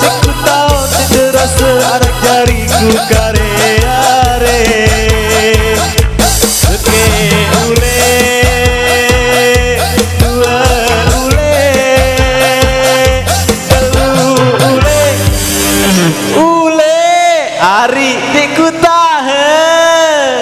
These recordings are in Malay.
Cikku tahu terasa anak jariku kare-are. Seke ule, dua ule, telu ule, ule, ari cikku tahan.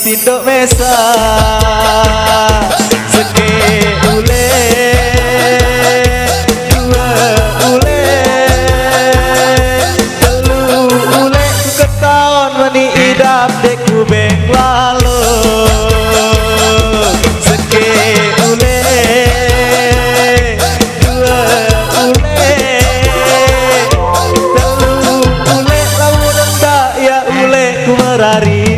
Tinduk mesa seke ule, dua ule, telu ule. Ku ketahuan meni idap deku beng lalu. Seke ule, dua ule, telu ule. Lalu nenda ya ule ku merari.